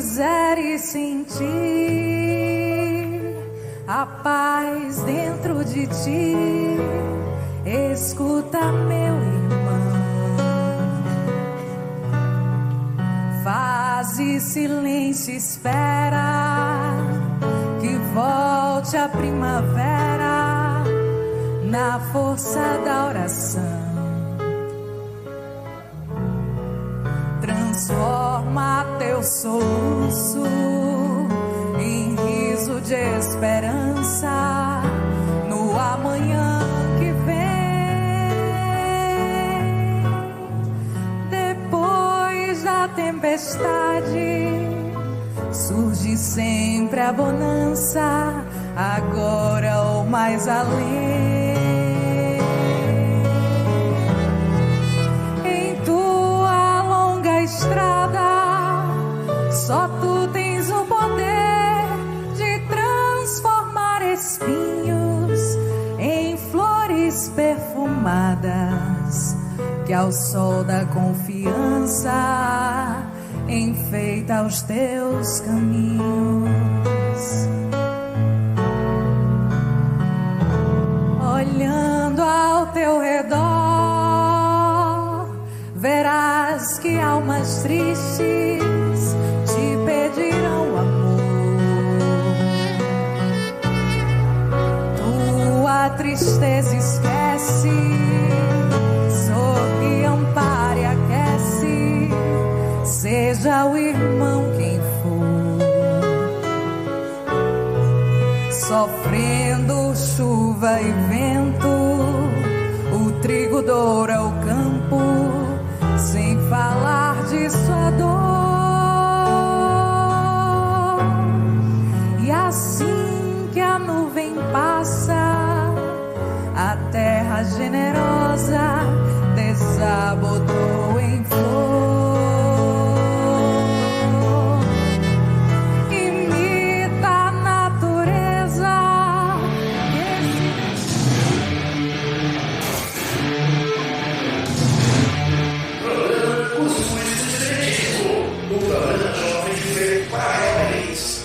quiseres sentir a paz dentro de ti, escuta, meu irmão. Faze silêncio, espera que volte a primavera na força da oração. Transforma teu soluço em riso de esperança no amanhã que vem. Depois da tempestade surge sempre a bonança, agora ou mais além. Estrada, só tu tens o poder de transformar espinhos em flores perfumadas, que ao sol da confiança enfeita os teus caminhos. Olhando ao teu redor, verás que almas tristes te pedirão amor. Tua tristeza esquece, sorri, ampara e aquece, seja o irmão quem for. Sofrendo chuva e vento, o trigo doura o campo, sem falar de sua dor. E assim que a nuvem passa, a terra generosa desabotou em flor. Imita a natureza.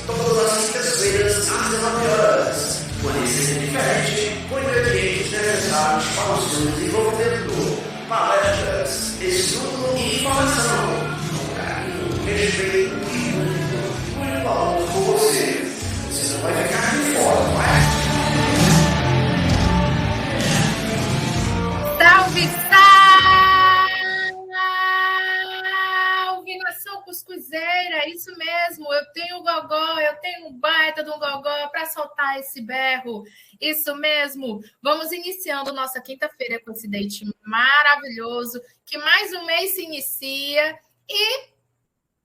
Todas as quintas-feiras, às 19 horas. Uma receita diferente, com ingredientes necessários para o seu desenvolvimento. Palestras, estudo e informação. Com carinho, respeito e muito amor por você. Você não vai ficar de fora, não é? Salve, salve, nação cuscuzeira, isso mesmo, eu tenho gogó, eu tenho um baita de um gogó para soltar esse berro, isso mesmo. Vamos iniciando nossa quinta-feira com esse date maravilhoso, que mais um mês se inicia, e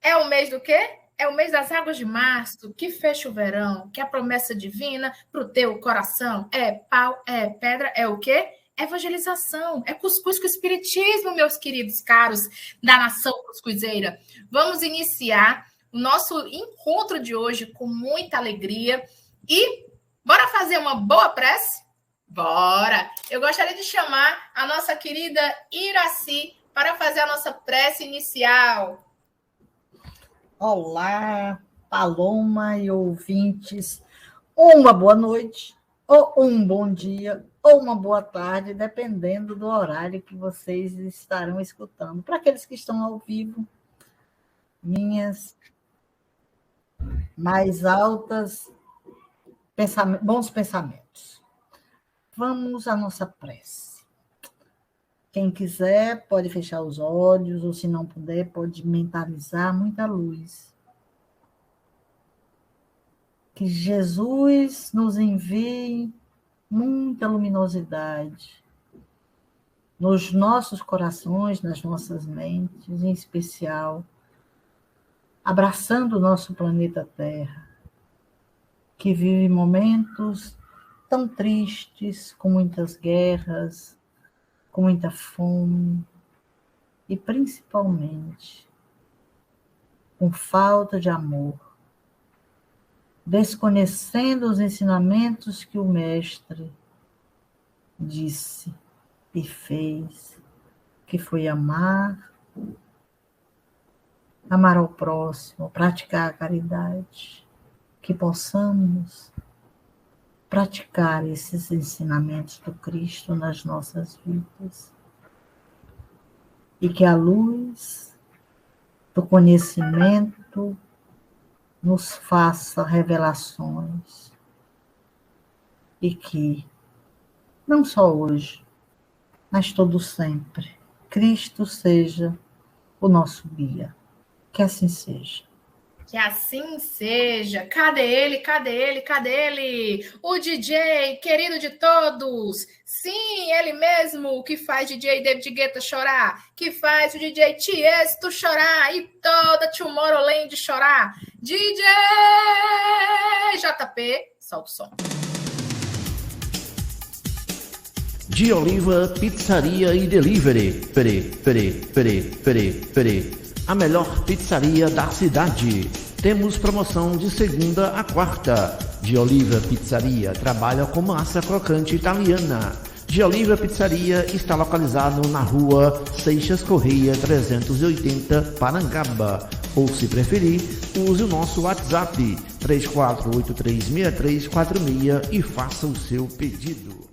é o mês do quê? É o mês das águas de março, que fecha o verão, que é a promessa divina para o teu coração é pau, é pedra, é o quê? Evangelização, é cuscuz com espiritismo, meus queridos caros da nação cuscuzeira. Vamos iniciar o nosso encontro de hoje com muita alegria e bora fazer uma boa prece? Bora! Eu gostaria de chamar a nossa querida Iraci para fazer a nossa prece inicial. Olá, Paloma e ouvintes. Uma boa noite, ou um bom dia, ou uma boa tarde, dependendo do horário que vocês estarão escutando. Para aqueles que estão ao vivo, minhas mais altas bons pensamentos. Vamos à nossa prece. Quem quiser pode fechar os olhos, ou se não puder, pode mentalizar muita luz. Que Jesus nos envie muita luminosidade nos nossos corações, nas nossas mentes, em especial, abraçando o nosso planeta Terra, que vive momentos tão tristes, com muitas guerras, com muita fome e, principalmente, com falta de amor, desconhecendo os ensinamentos que o Mestre disse e fez, que foi amar amar ao próximo, praticar a caridade, que possamos praticar esses ensinamentos do Cristo nas nossas vidas e que a luz do conhecimento nos faça revelações e que, não só hoje, mas todo sempre, Cristo seja o nosso guia. Que assim seja. Que assim seja. Cadê ele? Cadê ele? Cadê ele? O DJ, querido de todos. Sim, ele mesmo, que faz DJ David Guetta chorar, que faz o DJ Tiesto chorar e toda Tomorrowland chorar. DJ JP, solta o som. De Oliva Pizzaria e Delivery. A melhor pizzaria da cidade. Temos promoção de segunda a quarta. De Oliva Pizzaria trabalha com massa crocante italiana. De Oliva Pizzaria está localizado na rua Seixas Correia 380, Parangaba. Ou, se preferir, use o nosso WhatsApp 34836346 e faça o seu pedido.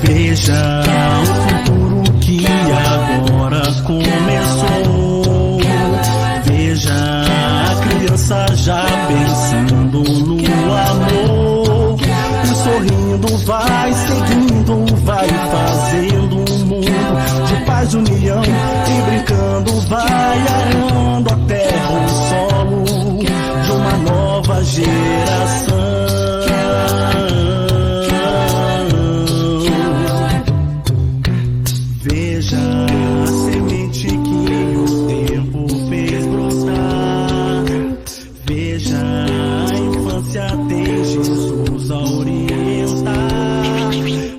Veja o futuro que agora começou. Veja a criança já pensando no amor. E sorrindo vai seguindo, vai fazendo um mundo de paz e união. E brincando vai arando a terra, o solo de uma nova geração. Veja a semente que o tempo fez brotar. Veja a infância tem Jesus a orientar.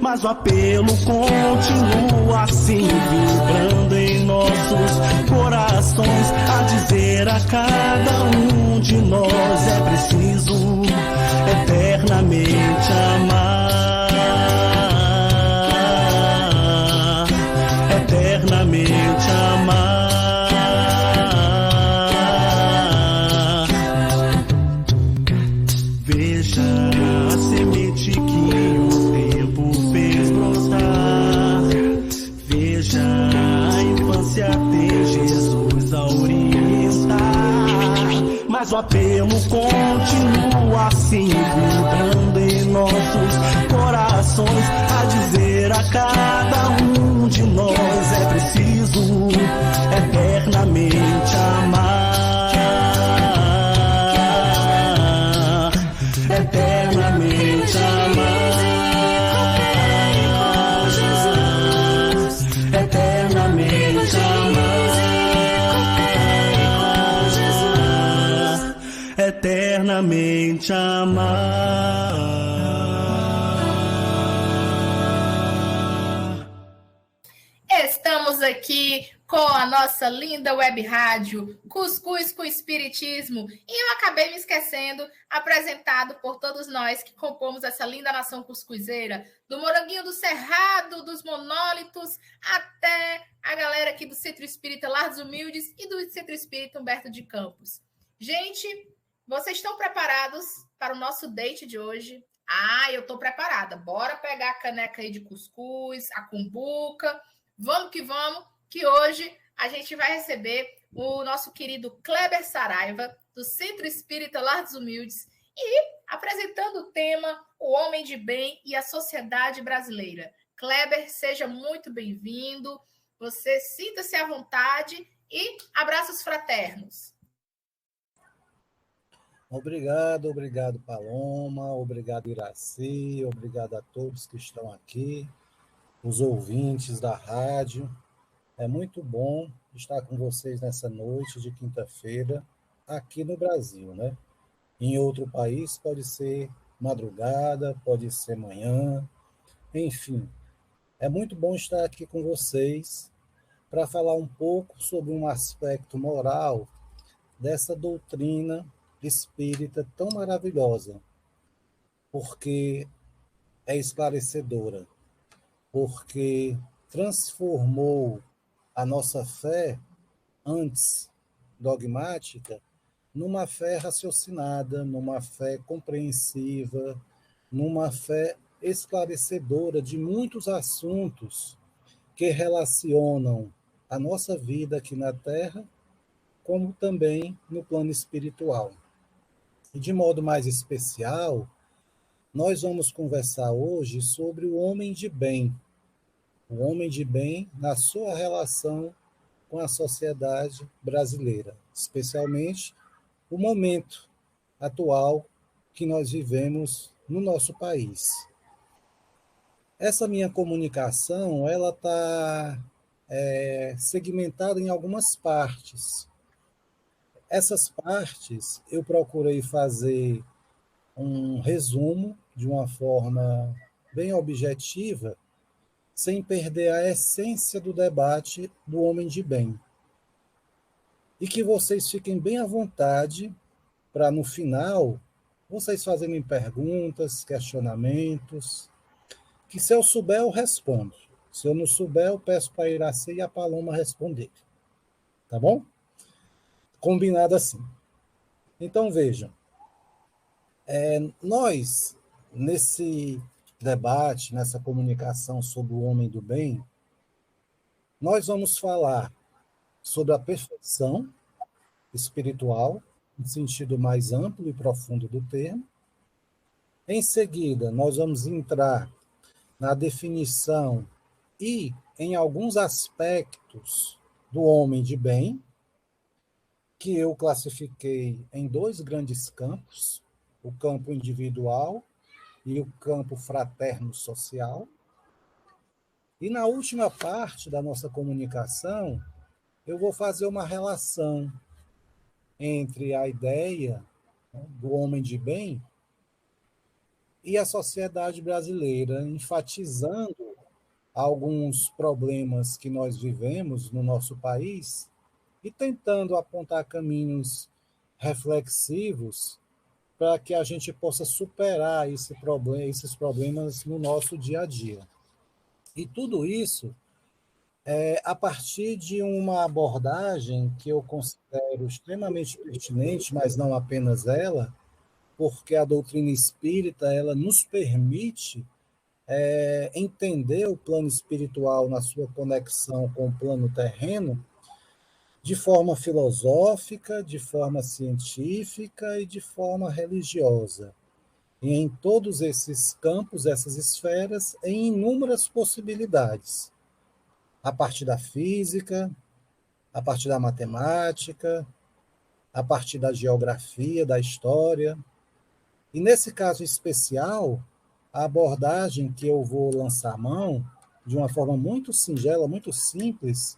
Mas o apelo continua assim, vibrando em nossos corações, a dizer a cada um de nós: é preciso eternamente amar, eternamente amar. Veja a semente que o tempo fez brotar. Veja a infância tem Jesus a orientar. Mas o apelo continua assim, vibrando em nossos corações, a dizer a cada um de nós: é preciso eternamente amar, eternamente amar, eternamente amar, eternamente amar. Estamos aqui com a nossa linda web rádio Cuscuz com Espiritismo, e eu acabei me esquecendo, apresentado por todos nós que compomos essa linda nação cuscuzeira, do Moranguinho do Cerrado, dos Monólitos, até a galera aqui do Centro Espírita Lar dos Humildes e do Centro Espírita Humberto de Campos. Gente, vocês estão preparados para o nosso date de hoje? Ah, eu estou preparada. Bora pegar a caneca aí de cuscuz, a cumbuca. Vamos, que hoje a gente vai receber o nosso querido Kleber Saraiva, do Centro Espírita Lar dos Humildes, e apresentando o tema O Homem de Bem e a Sociedade Brasileira. Kleber, seja muito bem-vindo, você sinta-se à vontade e abraços fraternos. Obrigado, Paloma, obrigado, Iraci, obrigado a todos que estão aqui, os ouvintes da rádio. É muito bom estar com vocês nessa noite de quinta-feira, aqui no Brasil, né? Em outro país pode ser madrugada, pode ser manhã, enfim. É muito bom estar aqui com vocês para falar um pouco sobre um aspecto moral dessa doutrina espírita tão maravilhosa, porque é esclarecedora, porque transformou a nossa fé antes dogmática numa fé raciocinada, numa fé compreensiva, numa fé esclarecedora de muitos assuntos que relacionam a nossa vida aqui na Terra, como também no plano espiritual. E de modo mais especial, nós vamos conversar hoje sobre o homem de bem. O homem de bem na sua relação com a sociedade brasileira, especialmente o momento atual que nós vivemos no nosso país. Essa minha comunicação, ela está segmentada em algumas partes. Essas partes eu procurei fazer um resumo de uma forma bem objetiva, sem perder a essência do debate do homem de bem. E que vocês fiquem bem à vontade para, no final, vocês fazerem perguntas, questionamentos, que se eu souber, eu respondo. Se eu não souber, eu peço para a Iraci e a Paloma responder. Tá bom? Combinado assim. Então, vejam. Nós, nesse debate, nessa comunicação sobre o homem do bem, nós vamos falar sobre a perfeição espiritual, no sentido mais amplo e profundo do termo. Em seguida, nós vamos entrar na definição e em alguns aspectos do homem de bem, que eu classifiquei em 2 grandes campos, o campo individual e o campo fraterno-social. E na última parte da nossa comunicação, eu vou fazer uma relação entre a ideia, né, do homem de bem e a sociedade brasileira, enfatizando alguns problemas que nós vivemos no nosso país e tentando apontar caminhos reflexivos para que a gente possa superar esses problemas no nosso dia a dia. E tudo isso a partir de uma abordagem que eu considero extremamente pertinente, mas não apenas ela, porque a doutrina espírita ela nos permite entender o plano espiritual na sua conexão com o plano terreno de forma filosófica, de forma científica e de forma religiosa. E em todos esses campos, essas esferas, em inúmeras possibilidades. A partir da física, a partir da matemática, a partir da geografia, da história. E nesse caso especial, a abordagem que eu vou lançar mão, de uma forma muito singela, muito simples,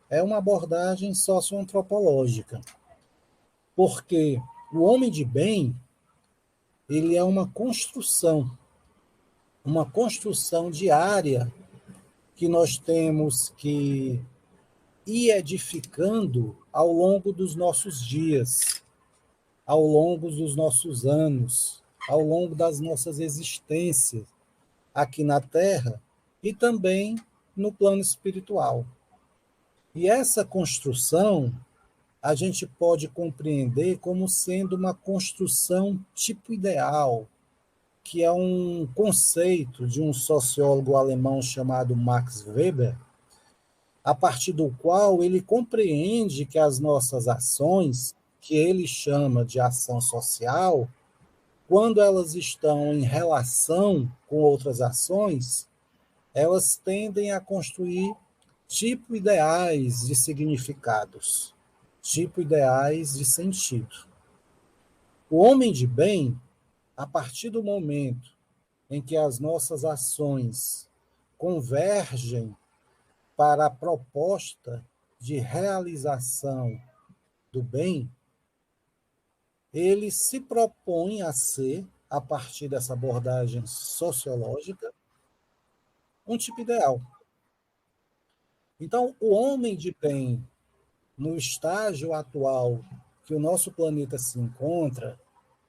é uma abordagem socioantropológica. Porque o homem de bem, ele é uma construção diária que nós temos que ir edificando ao longo dos nossos dias, ao longo dos nossos anos, ao longo das nossas existências aqui na Terra e também no plano espiritual. E essa construção a gente pode compreender como sendo uma construção tipo ideal, que é um conceito de um sociólogo alemão chamado Max Weber, a partir do qual ele compreende que as nossas ações, que ele chama de ação social, quando elas estão em relação com outras ações, elas tendem a construir tipo ideais de significados, tipo ideais de sentido. O homem de bem, a partir do momento em que as nossas ações convergem para a proposta de realização do bem, ele se propõe a ser, a partir dessa abordagem sociológica, um tipo ideal. Então, o homem de bem, no estágio atual que o nosso planeta se encontra,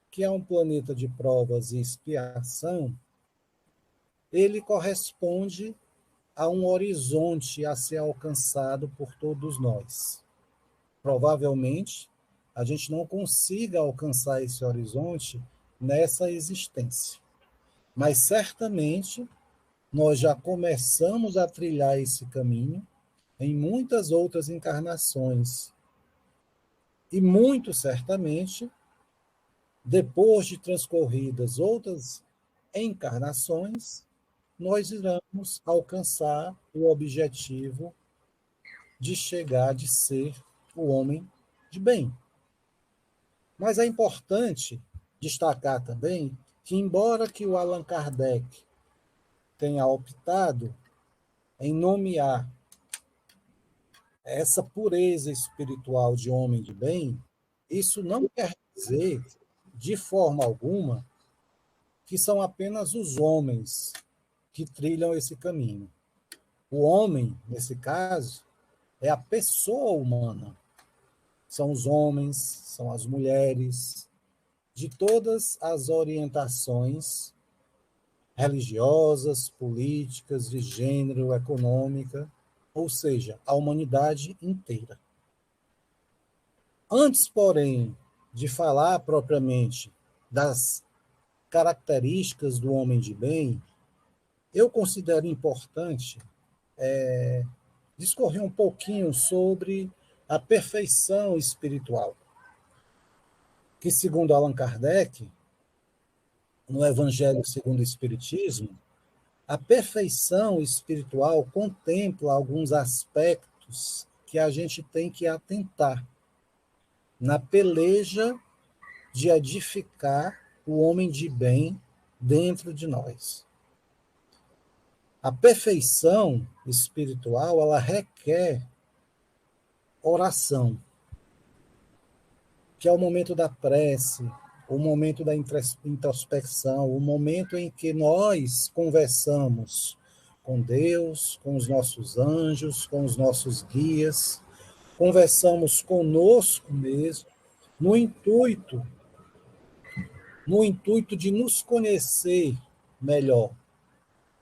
que é um planeta de provas e expiação, ele corresponde a um horizonte a ser alcançado por todos nós. Provavelmente, a gente não consiga alcançar esse horizonte nessa existência. Mas certamente nós já começamos a trilhar esse caminho em muitas outras encarnações. E muito certamente, depois de transcorridas outras encarnações, nós iremos alcançar o objetivo de chegar, de ser o homem de bem. Mas é importante destacar também que, embora que o Allan Kardec tenha optado em nomear essa pureza espiritual de homem de bem, isso não quer dizer, de forma alguma, que são apenas os homens que trilham esse caminho. O homem, nesse caso, é a pessoa humana. São os homens, são as mulheres, de todas as orientações religiosas, políticas, de gênero, econômica, ou seja, a humanidade inteira. Antes, porém, de falar propriamente das características do homem de bem, eu considero importante discorrer um pouquinho sobre a perfeição espiritual, que, segundo Allan Kardec, no Evangelho segundo o Espiritismo, a perfeição espiritual contempla alguns aspectos que a gente tem que atentar na peleja de edificar o homem de bem dentro de nós. A perfeição espiritual, ela requer oração, que é o momento da prece, o momento da introspecção, o momento em que nós conversamos com Deus, com os nossos anjos, com os nossos guias, conversamos conosco mesmo, no intuito de nos conhecer melhor.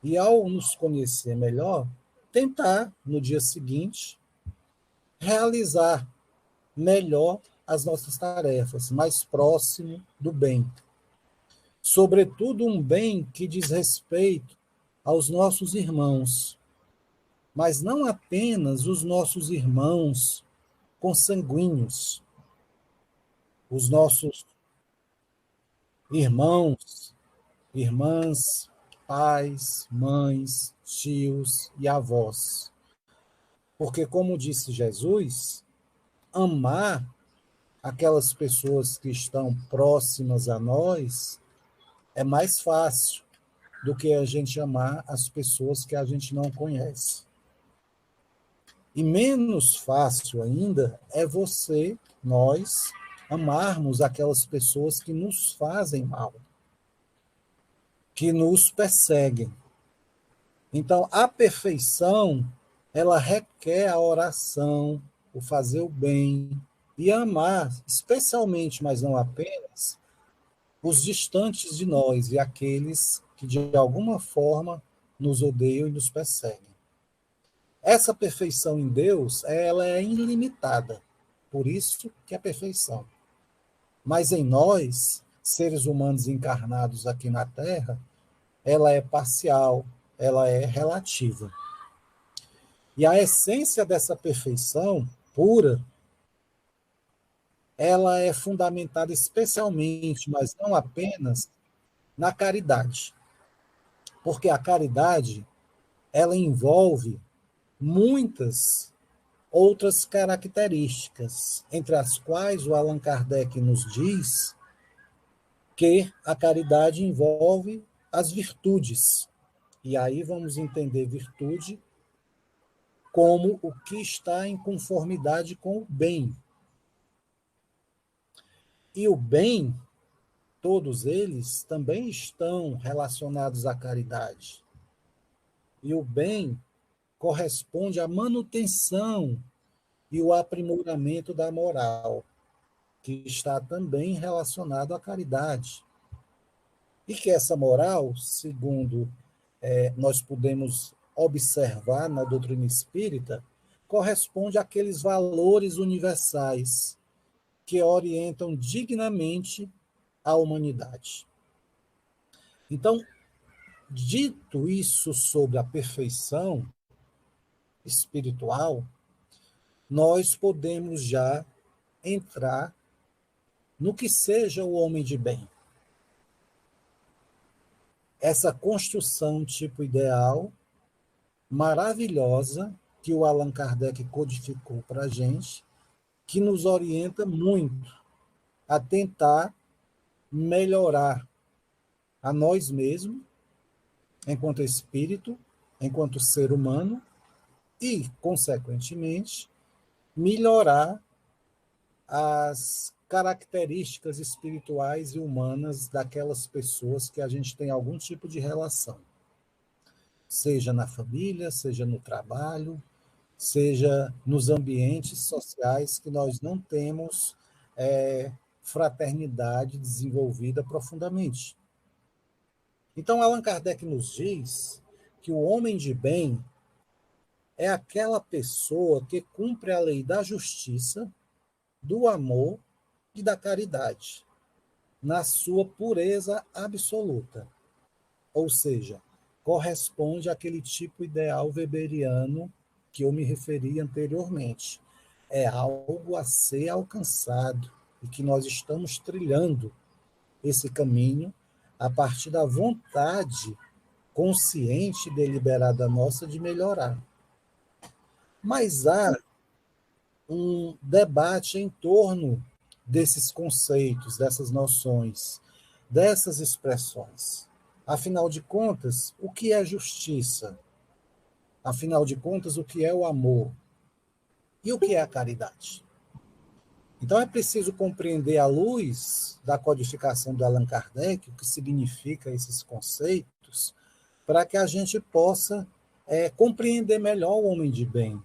E ao nos conhecer melhor, tentar, no dia seguinte, realizar melhor as nossas tarefas, mais próximo do bem. Sobretudo um bem que diz respeito aos nossos irmãos, mas não apenas os nossos irmãos consanguíneos, os nossos irmãos, irmãs, pais, mães, tios e avós. Porque, como disse Jesus, amar aquelas pessoas que estão próximas a nós é mais fácil do que a gente amar as pessoas que a gente não conhece. E menos fácil ainda é nós, amarmos aquelas pessoas que nos fazem mal, que nos perseguem. Então, a perfeição, ela requer a oração, o fazer o bem e amar, especialmente, mas não apenas, os distantes de nós e aqueles que, de alguma forma, nos odeiam e nos perseguem. Essa perfeição em Deus, ela é ilimitada. Por isso que é perfeição. Mas em nós, seres humanos encarnados aqui na Terra, ela é parcial, ela é relativa. E a essência dessa perfeição pura, ela é fundamentada especialmente, mas não apenas, na caridade. Porque a caridade, ela envolve muitas outras características, entre as quais o Allan Kardec nos diz que a caridade envolve as virtudes. E aí vamos entender virtude como o que está em conformidade com o bem. E o bem, todos eles, também estão relacionados à caridade. E o bem corresponde à manutenção e o aprimoramento da moral. que está também relacionado à caridade. E que essa moral, segundo nós podemos observar na doutrina espírita, corresponde àqueles valores universais que orientam dignamente a humanidade. Então, dito isso sobre a perfeição espiritual, nós podemos já entrar no que seja o homem de bem. Essa construção tipo ideal, maravilhosa, que o Allan Kardec codificou para a gente, que nos orienta muito a tentar melhorar a nós mesmos, enquanto espírito, enquanto ser humano, e, consequentemente, melhorar as características espirituais e humanas daquelas pessoas que a gente tem algum tipo de relação. Seja na família, seja no trabalho, seja nos ambientes sociais que nós não temos fraternidade desenvolvida profundamente. Então, Allan Kardec nos diz que o homem de bem é aquela pessoa que cumpre a lei da justiça, do amor e da caridade, na sua pureza absoluta. Ou seja, corresponde àquele tipo ideal weberiano que eu me referi anteriormente. É algo a ser alcançado e que nós estamos trilhando esse caminho a partir da vontade consciente e deliberada nossa de melhorar. Mas há um debate em torno desses conceitos, dessas noções, dessas expressões. Afinal de contas, o que é justiça? Afinal de contas, o que é o amor? E o que é a caridade? Então é preciso compreender, à luz da codificação de Allan Kardec, o que significa esses conceitos, para que a gente possa compreender melhor o homem de bem.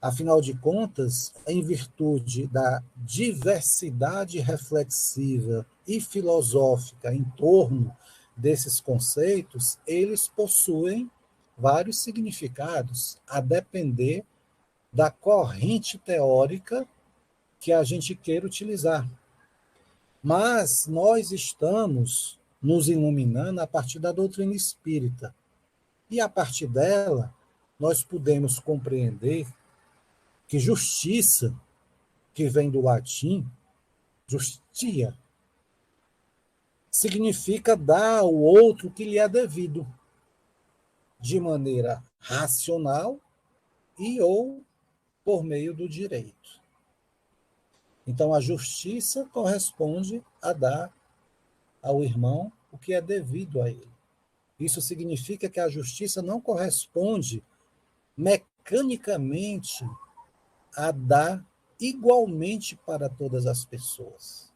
Afinal de contas, em virtude da diversidade reflexiva e filosófica em torno desses conceitos, eles possuem vários significados, a depender da corrente teórica que a gente queira utilizar. Mas nós estamos nos iluminando a partir da doutrina espírita. E a partir dela, nós podemos compreender que justiça, que vem do latim, justia, significa dar ao outro o que lhe é devido, de maneira racional e ou por meio do direito. Então, a justiça corresponde a dar ao irmão o que é devido a ele. Isso significa que a justiça não corresponde mecanicamente a dar igualmente para todas as pessoas.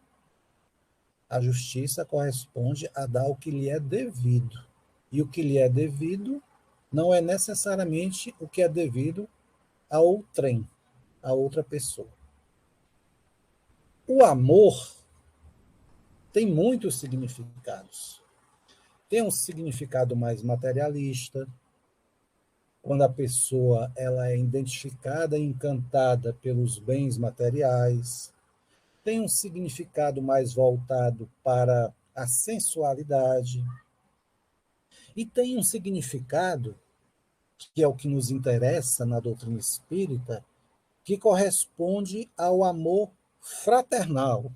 A justiça corresponde a dar o que lhe é devido. E o que lhe é devido não é necessariamente o que é devido a outrem, a outra pessoa. O amor tem muitos significados. Tem um significado mais materialista, quando a pessoa ela é identificada e encantada pelos bens materiais. Tem um significado mais voltado para a sensualidade. E tem um significado, que é o que nos interessa na doutrina espírita, que corresponde ao amor fraternal,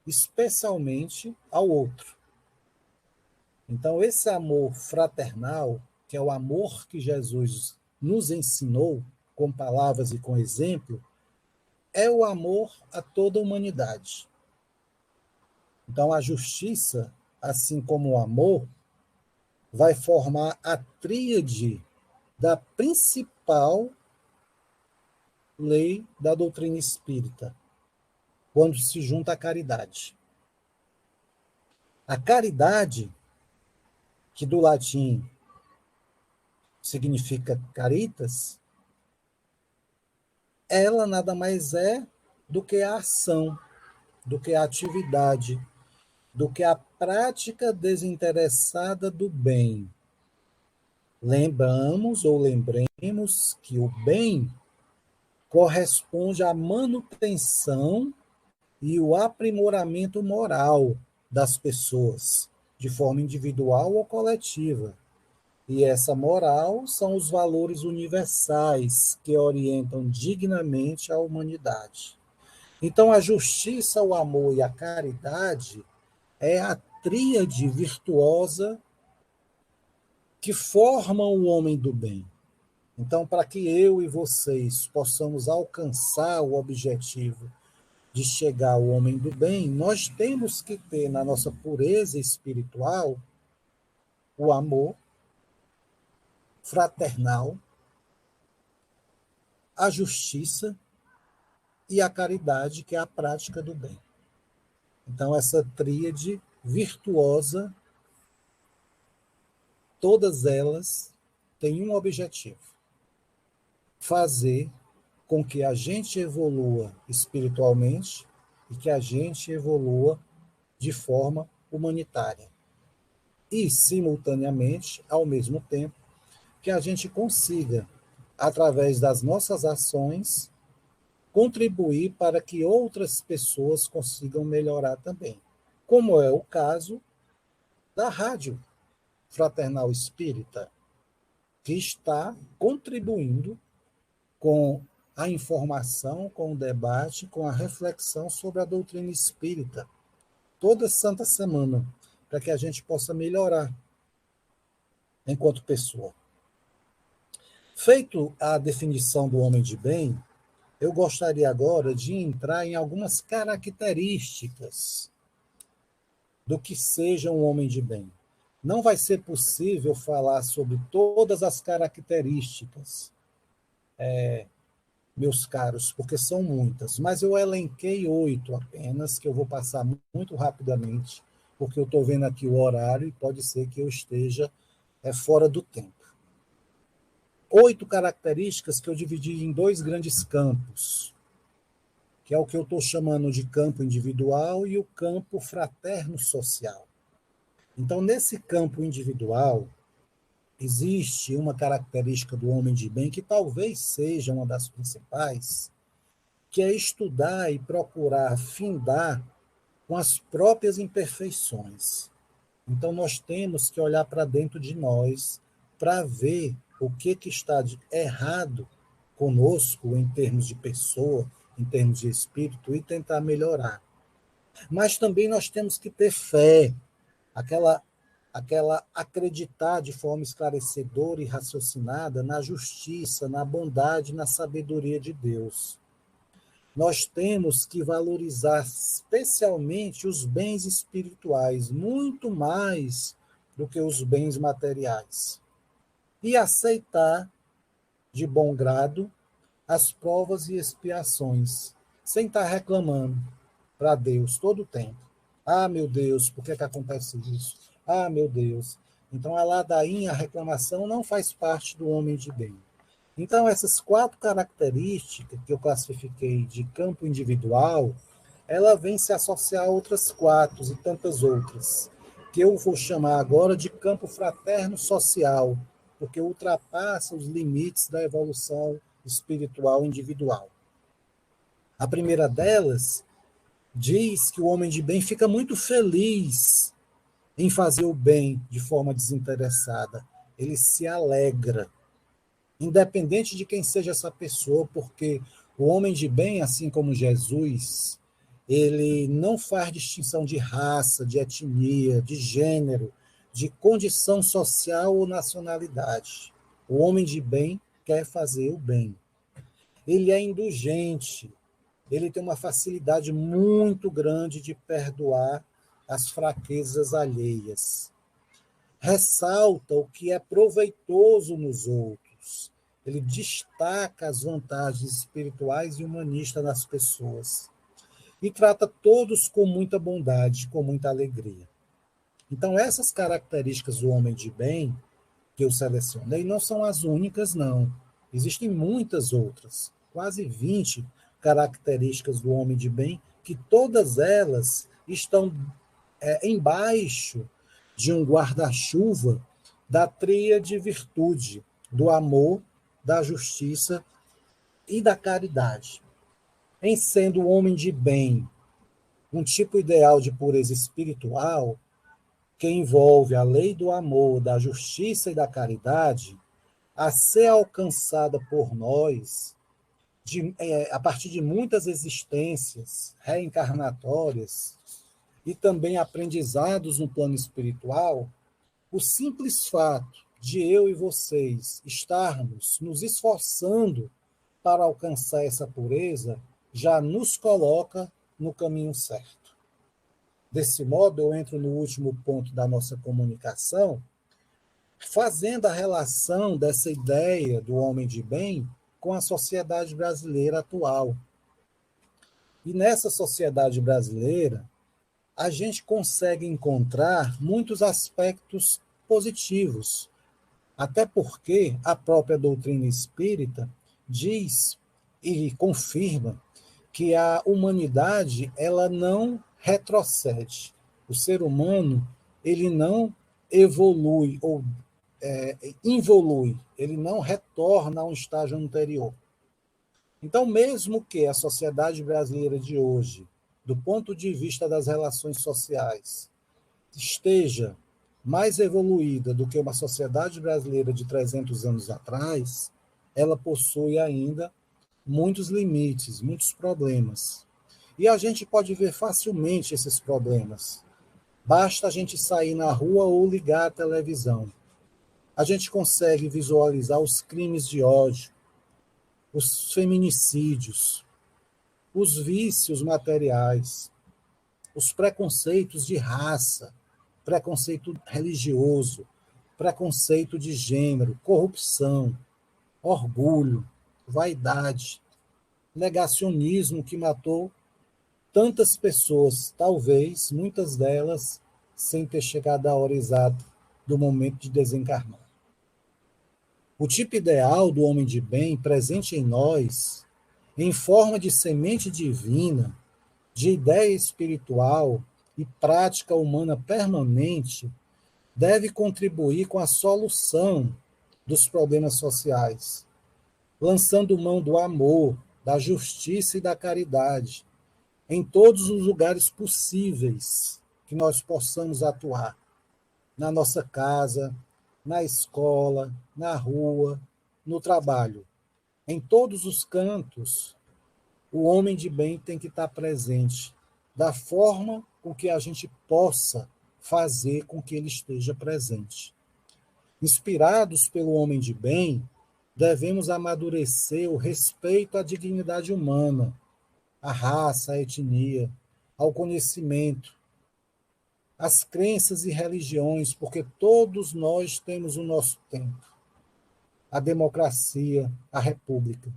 especialmente ao outro. Então, esse amor fraternal, que é o amor que Jesus nos ensinou, com palavras e com exemplo, é o amor a toda a humanidade. Então, a justiça, assim como o amor, vai formar a tríade da principal lei da doutrina espírita, quando se junta a caridade. A caridade, que do latim significa caritas, ela nada mais é do que a ação, do que a atividade, do que a prática desinteressada do bem. Lembramos ou lembremos que o bem corresponde à manutenção e o aprimoramento moral das pessoas, de forma individual ou coletiva. E essa moral são os valores universais que orientam dignamente a humanidade. Então, a justiça, o amor e a caridade é a tríade virtuosa que formam o homem do bem. Então, para que eu e vocês possamos alcançar o objetivo de chegar ao homem do bem, nós temos que ter na nossa pureza espiritual o amor fraternal, a justiça e a caridade, que é a prática do bem. Então, essa tríade virtuosa, todas elas têm um objetivo: fazer com que a gente evolua espiritualmente e que a gente evolua de forma humanitária. E, simultaneamente, ao mesmo tempo, que a gente consiga, através das nossas ações, contribuir para que outras pessoas consigam melhorar também. Como é o caso da Rádio Fraternal Espírita, que está contribuindo com a informação, com o debate, com a reflexão sobre a doutrina espírita, toda santa semana, para que a gente possa melhorar enquanto pessoa. Feito a definição do homem de bem, eu gostaria agora de entrar em algumas características do que seja um homem de bem. Não vai ser possível falar sobre todas as características, meus caros, porque são muitas, mas eu elenquei 8 apenas, que eu vou passar muito rapidamente, porque eu estou vendo aqui o horário e pode ser que eu esteja fora do tempo. 8 características que eu dividi em 2 grandes campos, que é o que eu estou chamando de campo individual e o campo fraterno-social. Então, nesse campo individual, existe uma característica do homem de bem que talvez seja uma das principais, que é estudar e procurar findar com as próprias imperfeições. Então, nós temos que olhar para dentro de nós para ver o que está de errado conosco em termos de pessoa, em termos de espírito, e tentar melhorar. Mas também nós temos que ter fé, aquela acreditar de forma esclarecedora e raciocinada na justiça, na bondade, na sabedoria de Deus. Nós temos que valorizar especialmente os bens espirituais, muito mais do que os bens materiais. E aceitar de bom grado as provas e expiações, sem estar reclamando para Deus todo o tempo. Ah, meu Deus, por que acontece isso? Ah, meu Deus. Então, a ladainha, a reclamação, não faz parte do homem de bem. Então, essas 4 características que eu classifiquei de campo individual, ela vem se associar a outras 4 e tantas outras, que eu vou chamar agora de campo fraterno-social, porque ultrapassa os limites da evolução espiritual individual. A primeira delas diz que o homem de bem fica muito feliz em fazer o bem de forma desinteressada. Ele se alegra, independente de quem seja essa pessoa, porque o homem de bem, assim como Jesus, ele não faz distinção de raça, de etnia, de gênero, de condição social ou nacionalidade. O homem de bem quer fazer o bem. Ele é indulgente, ele tem uma facilidade muito grande de perdoar as fraquezas alheias. Ressalta o que é proveitoso nos outros. Ele destaca as vantagens espirituais e humanistas nas pessoas. E trata todos com muita bondade, com muita alegria. Então, essas características do homem de bem que eu selecionei não são as únicas, não. Existem muitas outras, quase 20, características do homem de bem, que todas elas estão embaixo de um guarda-chuva da tríade virtude, do amor, da justiça e da caridade. Em sendo o homem de bem um tipo ideal de pureza espiritual, que envolve a lei do amor, da justiça e da caridade, a ser alcançada por nós, a partir de muitas existências reencarnatórias e também aprendizados no plano espiritual, o simples fato de eu e vocês estarmos nos esforçando para alcançar essa pureza já nos coloca no caminho certo. Desse modo, eu entro no último ponto da nossa comunicação, fazendo a relação dessa ideia do homem de bem com a sociedade brasileira atual. E nessa sociedade brasileira, a gente consegue encontrar muitos aspectos positivos, até porque a própria doutrina espírita diz e confirma que a humanidade ela não retrocede. O ser humano ele não evolui ou involui, ele não retorna a um estágio anterior. Então, mesmo que a sociedade brasileira de hoje, do ponto de vista das relações sociais, esteja mais evoluída do que uma sociedade brasileira de 300 anos atrás, ela possui ainda muitos limites, muitos problemas. E a gente pode ver facilmente esses problemas. Basta a gente sair na rua ou ligar a televisão. A gente consegue visualizar os crimes de ódio, os feminicídios, os vícios materiais, os preconceitos de raça, preconceito religioso, preconceito de gênero, corrupção, orgulho, vaidade, negacionismo que matou tantas pessoas, talvez muitas delas sem ter chegado à hora exata do momento de desencarnar. O tipo ideal do homem de bem presente em nós, em forma de semente divina, de ideia espiritual e prática humana permanente, deve contribuir com a solução dos problemas sociais, lançando mão do amor, da justiça e da caridade, em todos os lugares possíveis que nós possamos atuar, na nossa casa, na escola, na rua, no trabalho. Em todos os cantos, o homem de bem tem que estar presente, da forma com que a gente possa fazer com que ele esteja presente. Inspirados pelo homem de bem, devemos amadurecer o respeito à dignidade humana, à raça, à etnia, ao conhecimento, às crenças e religiões, porque todos nós temos o nosso tempo, a democracia, a república.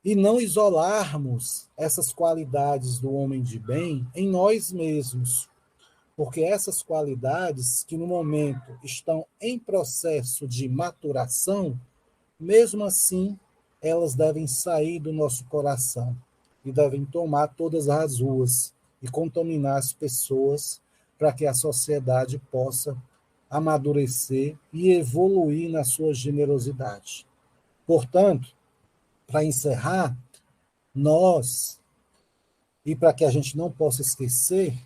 E não isolarmos essas qualidades do homem de bem em nós mesmos, porque essas qualidades que no momento estão em processo de maturação, mesmo assim, elas devem sair do nosso coração e devem tomar todas as ruas e contaminar as pessoas para que a sociedade possa amadurecer e evoluir na sua generosidade. Portanto, para encerrar, nós, e para que a gente não possa esquecer,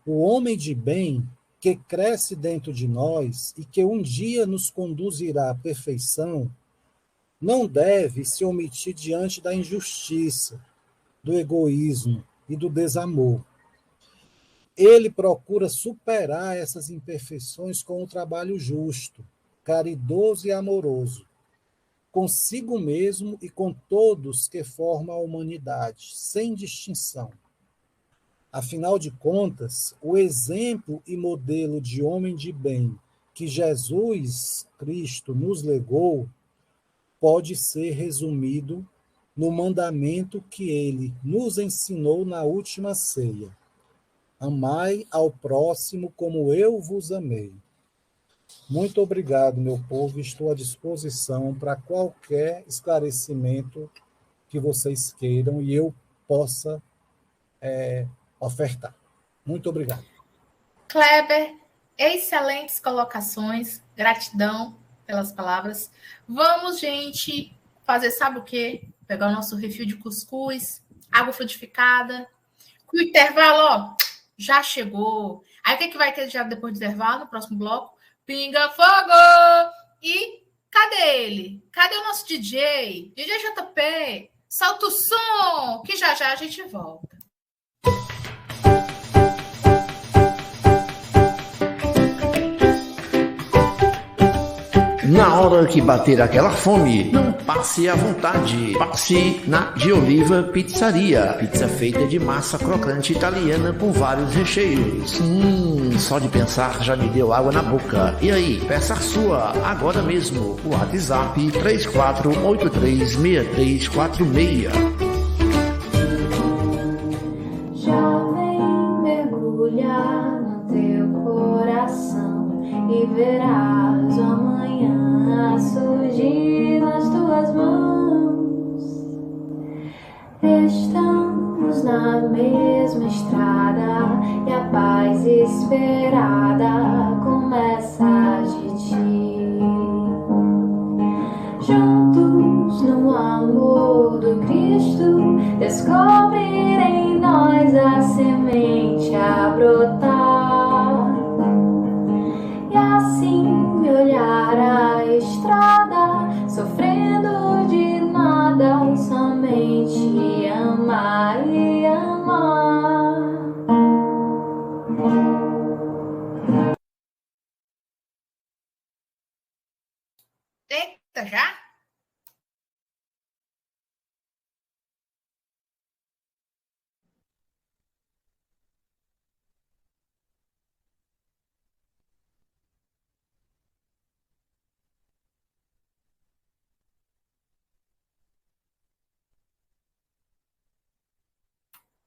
o homem de bem que cresce dentro de nós e que um dia nos conduzirá à perfeição, não deve se omitir diante da injustiça, do egoísmo e do desamor. Ele procura superar essas imperfeições com um trabalho justo, caridoso e amoroso, consigo mesmo e com todos que formam a humanidade, sem distinção. Afinal de contas, o exemplo e modelo de homem de bem que Jesus Cristo nos legou pode ser resumido no mandamento que ele nos ensinou na última ceia. Amai ao próximo como eu vos amei. Muito obrigado, meu povo. Estou à disposição para qualquer esclarecimento que vocês queiram e eu possa ofertar. Muito obrigado. Kleber, excelentes colocações. Gratidão pelas palavras. Vamos, gente, fazer sabe o quê? Pegar o nosso refil de cuscuz, água frutificada. O intervalo, ó, já chegou. Aí o que vai ter já depois do intervalo, no próximo bloco? Pinga Fogo! E cadê ele? Cadê o nosso DJ? DJ JP? Solta o som, que já já a gente volta. Na hora que bater aquela fome, não passe à vontade. Passe na De Oliva Pizzaria. Pizza feita de massa crocante italiana com vários recheios. Só de pensar já me deu água na boca. E aí, peça a sua agora mesmo. O WhatsApp 34836346. Jovem, mergulha no teu coração e verás o amanhã surgir nas tuas mãos. Estamos na mesma estrada e a paz esperada começa de ti. Juntos no amor do Cristo, descobre em nós a semente a brotar. E assim olhar a estrada, sofrendo de nada, somente amar e amar. Eita, já?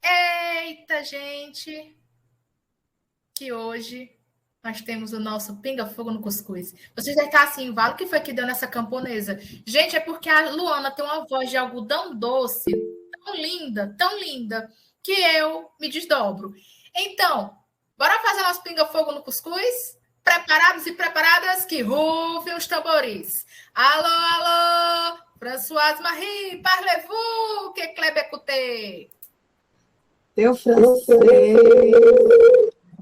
Eita, gente, que hoje nós temos o nosso pinga-fogo no cuscuz. Vocês devem estar assim, vale o que foi que deu nessa camponesa? Gente, é porque a Luana tem uma voz de algodão doce, tão linda, que eu me desdobro. Então, bora fazer nosso pinga-fogo no cuscuz? Preparados e preparadas? Que rufem os tambores. Alô, alô, Françoise Marie, parlez-vous, que Kleber écoutez. Teu francês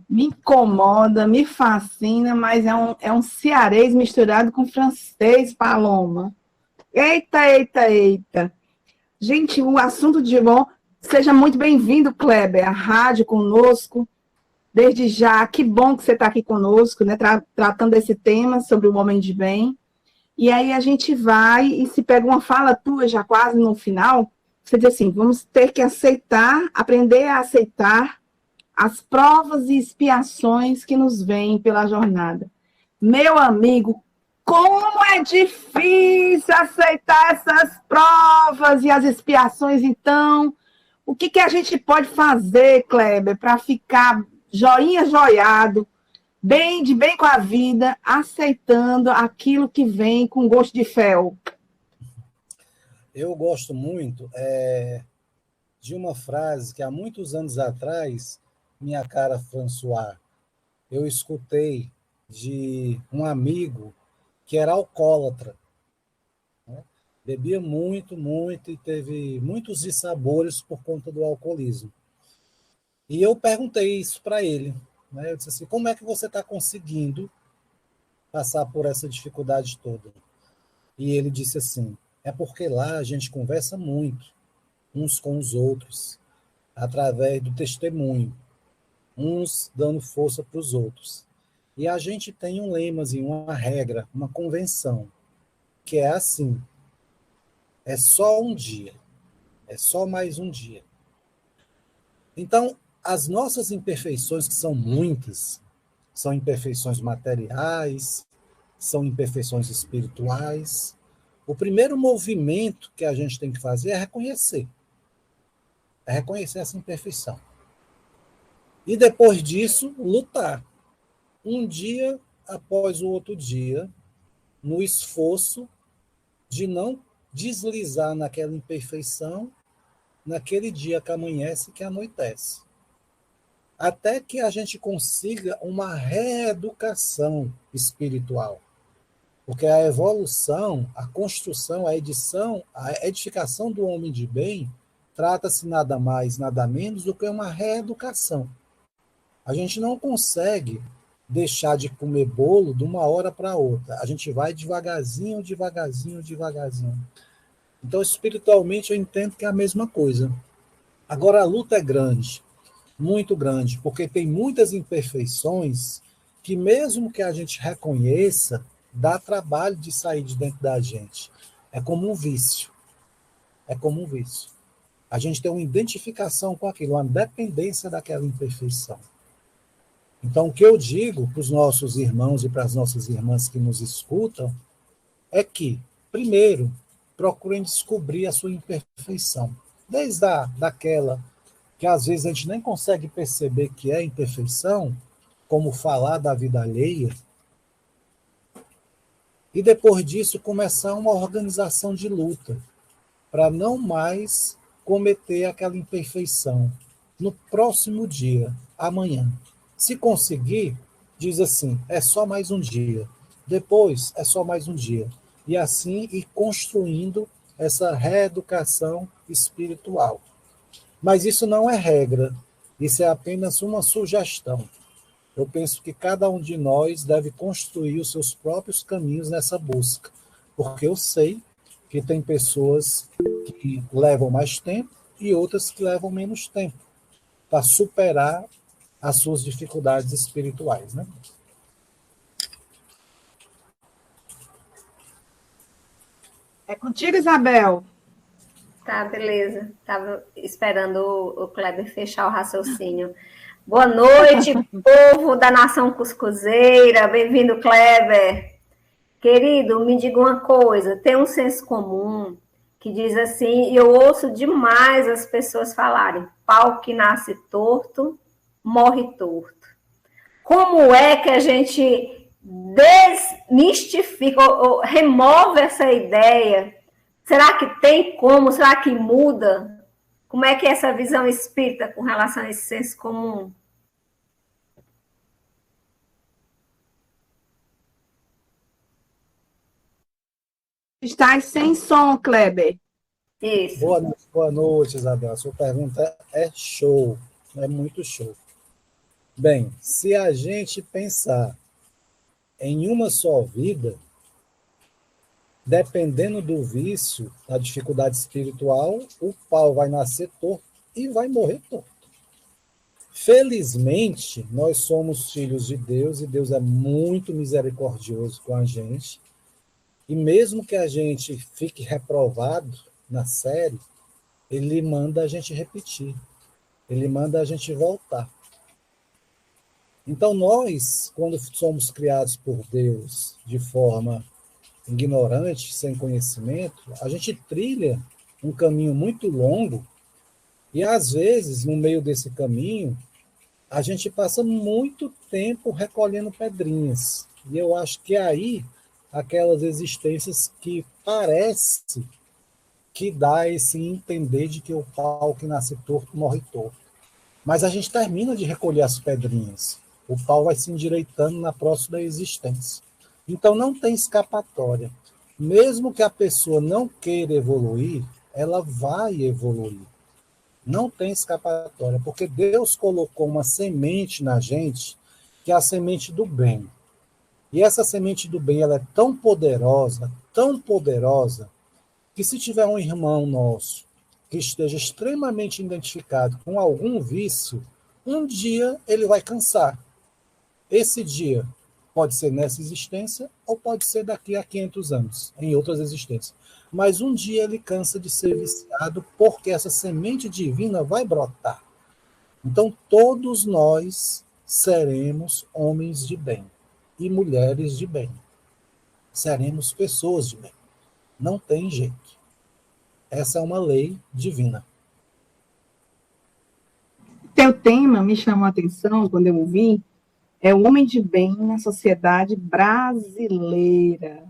me incomoda, me fascina, mas é um cearês misturado com francês, Paloma. Eita, eita, eita. Gente, o assunto de bom. Seja muito bem-vindo, Kleber, à rádio conosco. Desde já, que bom que você está aqui conosco, né, tratando desse tema sobre o homem de bem. E aí a gente vai e se pega uma fala tua já quase no final. Você diz assim, vamos ter que aceitar, aprender a aceitar as provas e expiações que nos vêm pela jornada. Meu amigo, como é difícil aceitar essas provas e as expiações, então. O que a gente pode fazer, Kleber, para ficar joinha joiado, de bem com a vida, aceitando aquilo que vem com gosto de fel? Eu gosto muito de uma frase que há muitos anos atrás, minha cara François, eu escutei de um amigo que era alcoólatra, né? Bebia muito, muito e teve muitos dissabores por conta do alcoolismo. E eu perguntei isso para ele, né? Eu disse assim, como é que você está conseguindo passar por essa dificuldade toda? E ele disse assim, é porque lá a gente conversa muito, uns com os outros, através do testemunho, uns dando força para os outros. E a gente tem um lemazinho, uma regra, uma convenção, que é assim, é só um dia, é só mais um dia. Então, as nossas imperfeições, que são muitas, são imperfeições materiais, são imperfeições espirituais. O primeiro movimento que a gente tem que fazer é reconhecer essa imperfeição. E depois disso, lutar. Um dia após o outro dia, no esforço de não deslizar naquela imperfeição naquele dia que amanhece e que anoitece. Até que a gente consiga uma reeducação espiritual. Porque a evolução, a construção, a edificação do homem de bem, trata-se nada mais, nada menos do que uma reeducação. A gente não consegue deixar de comer bolo de uma hora para outra. A gente vai devagarzinho, devagarzinho, devagarzinho. Então, espiritualmente, eu entendo que é a mesma coisa. Agora, a luta é grande, muito grande, porque tem muitas imperfeições que, mesmo que a gente reconheça, dá trabalho de sair de dentro da gente. É como um vício. É como um vício. A gente tem uma identificação com aquilo, uma dependência daquela imperfeição. Então, o que eu digo para os nossos irmãos e para as nossas irmãs que nos escutam é que, primeiro, procurem descobrir a sua imperfeição. Desde daquela que às vezes a gente nem consegue perceber que é imperfeição, como falar da vida alheia, e depois disso começar uma organização de luta para não mais cometer aquela imperfeição no próximo dia, amanhã. Se conseguir, diz assim, é só mais um dia. Depois, é só mais um dia. E assim ir construindo essa reeducação espiritual. Mas isso não é regra, isso é apenas uma sugestão. Eu penso que cada um de nós deve construir os seus próprios caminhos nessa busca, porque eu sei que tem pessoas que levam mais tempo e outras que levam menos tempo para superar as suas dificuldades espirituais, né? É contigo, Isabel. Tá, beleza. Estava esperando o Kleber fechar o raciocínio. Boa noite, povo da nação cuscuzeira. Bem-vindo, Kleber. Querido, me diga uma coisa. Tem um senso comum que diz assim, e eu ouço demais as pessoas falarem, pau que nasce torto, morre torto. Como é que a gente desmistifica ou remove essa ideia? Será que tem como? Será que muda? Como é que é essa visão espírita com relação a esse senso comum? Estás sem som, Kleber. Isso. Boa noite, Isabel. A sua pergunta é show, é muito show. Bem, se a gente pensar em uma só vida, dependendo do vício, da dificuldade espiritual, o pau vai nascer torto e vai morrer torto. Felizmente, nós somos filhos de Deus e Deus é muito misericordioso com a gente. E mesmo que a gente fique reprovado na série, ele manda a gente repetir. Ele manda a gente voltar. Então nós, quando somos criados por Deus de forma ignorante, sem conhecimento, a gente trilha um caminho muito longo e, às vezes, no meio desse caminho, a gente passa muito tempo recolhendo pedrinhas. E eu acho que aí, aquelas existências que parece que dá esse entender de que o pau que nasce torto morre torto. Mas a gente termina de recolher as pedrinhas. O pau vai se endireitando na próxima existência. Então não tem escapatória. Mesmo que a pessoa não queira evoluir, ela vai evoluir. Não tem escapatória, porque Deus colocou uma semente na gente, que é a semente do bem. E essa semente do bem ela é tão poderosa, que se tiver um irmão nosso que esteja extremamente identificado com algum vício, um dia ele vai cansar. Esse dia pode ser nessa existência ou pode ser daqui a 500 anos, em outras existências. Mas um dia ele cansa de ser viciado porque essa semente divina vai brotar. Então todos nós seremos homens de bem e mulheres de bem. Seremos pessoas de bem. Não tem jeito. Essa é uma lei divina. Teu tema me chamou a atenção quando eu ouvi, é o homem de bem na sociedade brasileira.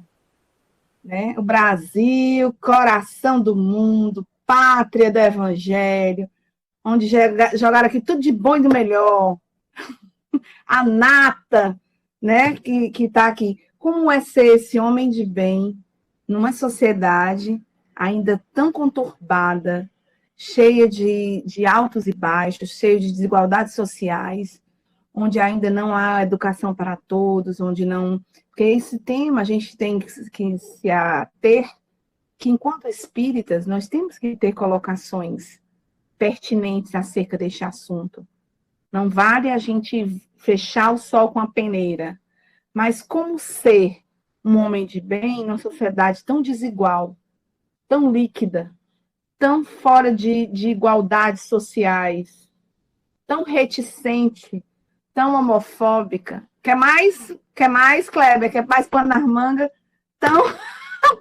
Né? O Brasil, coração do mundo, pátria do Evangelho, onde jogaram aqui tudo de bom e do melhor, a nata, né, que está aqui. Como é ser esse homem de bem numa sociedade ainda tão conturbada, cheia de altos e baixos, cheia de desigualdades sociais, onde ainda não há educação para todos, onde não... Porque esse tema a gente tem que se ater, que enquanto espíritas nós temos que ter colocações pertinentes acerca deste assunto. Não vale a gente fechar o sol com a peneira, mas como ser um homem de bem numa sociedade tão desigual, tão líquida, tão fora de igualdades sociais, tão reticente, tão homofóbica, quer mais, Kleber, quer mais pano nas mangas, tão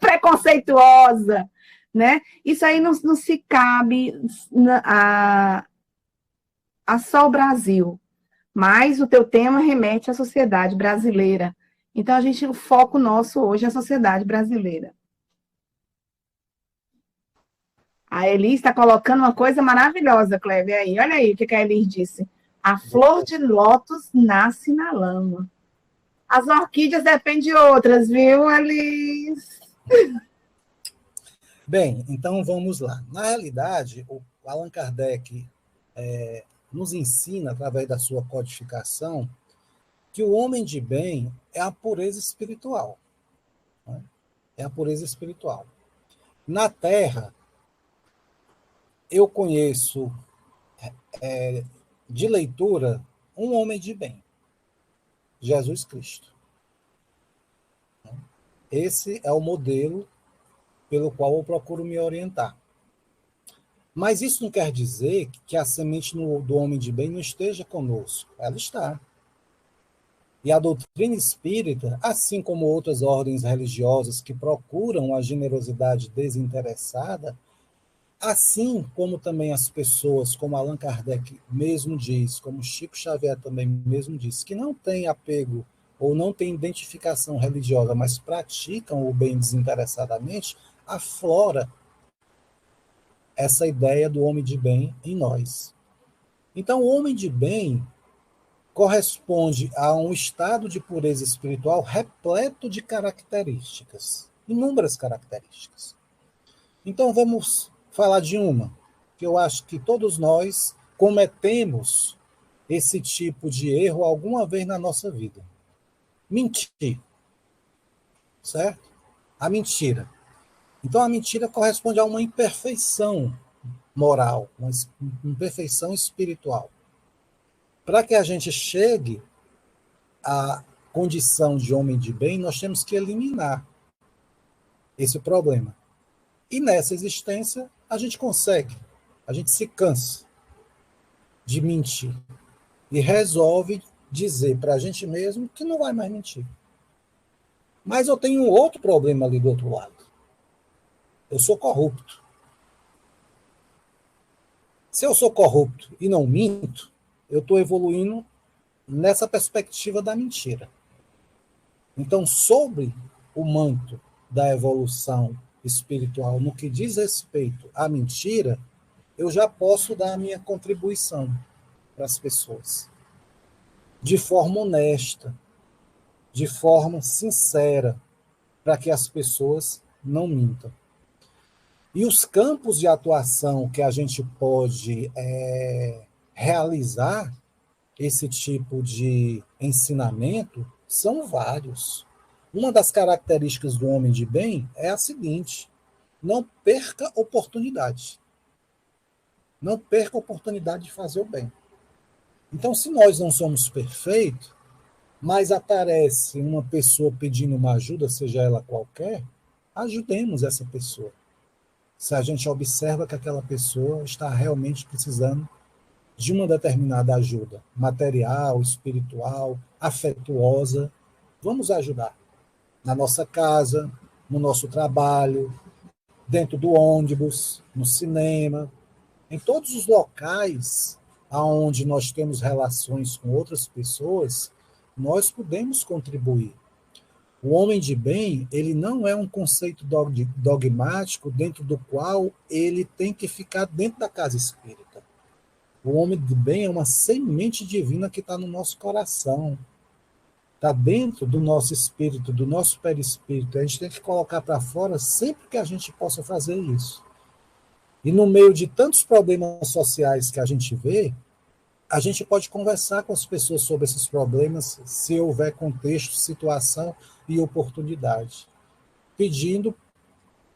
preconceituosa, né? Isso aí não se cabe a só o Brasil, mas o teu tema remete à sociedade brasileira. Então, o foco nosso hoje é a sociedade brasileira. A Elis está colocando uma coisa maravilhosa, Kleber, aí. Olha aí o que a Elis disse. A flor de lótus nasce na lama. As orquídeas dependem de outras, viu, Elis? Bem, então vamos lá. Na realidade, o Allan Kardec nos ensina, através da sua codificação, que o homem de bem é a pureza espiritual. Né? É a pureza espiritual. Na Terra, eu conheço de leitura um homem de bem, Jesus Cristo. Esse é o modelo pelo qual eu procuro me orientar. Mas isso não quer dizer que a semente do homem de bem não esteja conosco. Ela está. E a doutrina espírita, assim como outras ordens religiosas que procuram a generosidade desinteressada, assim como também as pessoas, como Allan Kardec mesmo diz, como Chico Xavier também mesmo diz, que não têm apego ou não têm identificação religiosa, mas praticam o bem desinteressadamente, aflora essa ideia do homem de bem em nós. Então, o homem de bem corresponde a um estado de pureza espiritual repleto de características, inúmeras características. Então, vamos falar de uma, que eu acho que todos nós cometemos esse tipo de erro alguma vez na nossa vida. Mentir. Certo? A mentira. Então, a mentira corresponde a uma imperfeição moral, uma imperfeição espiritual. Para que a gente chegue à condição de homem de bem, nós temos que eliminar esse problema. E nessa existência, a gente consegue, a gente se cansa de mentir e resolve dizer para a gente mesmo que não vai mais mentir. Mas eu tenho um outro problema ali do outro lado. Eu sou corrupto. Se eu sou corrupto e não minto, eu estou evoluindo nessa perspectiva da mentira. Então, sobre o manto da evolução espiritual, no que diz respeito à mentira, eu já posso dar a minha contribuição para as pessoas. De forma honesta, de forma sincera, para que as pessoas não mintam. E os campos de atuação que a gente pode realizar esse tipo de ensinamento são vários. Uma das características do homem de bem é a seguinte: não perca oportunidade. Não perca a oportunidade de fazer o bem. Então, se nós não somos perfeitos, mas aparece uma pessoa pedindo uma ajuda, seja ela qualquer, ajudemos essa pessoa. Se a gente observa que aquela pessoa está realmente precisando de uma determinada ajuda, material, espiritual, afetuosa, vamos ajudar. Na nossa casa, no nosso trabalho, dentro do ônibus, no cinema, em todos os locais onde nós temos relações com outras pessoas, nós podemos contribuir. O homem de bem, ele não é um conceito dogmático dentro do qual ele tem que ficar dentro da casa espírita. O homem de bem é uma semente divina que está no nosso coração, está dentro do nosso espírito, do nosso perispírito. A gente tem que colocar para fora sempre que a gente possa fazer isso. E no meio de tantos problemas sociais que a gente vê, a gente pode conversar com as pessoas sobre esses problemas, se houver contexto, situação e oportunidade. Pedindo,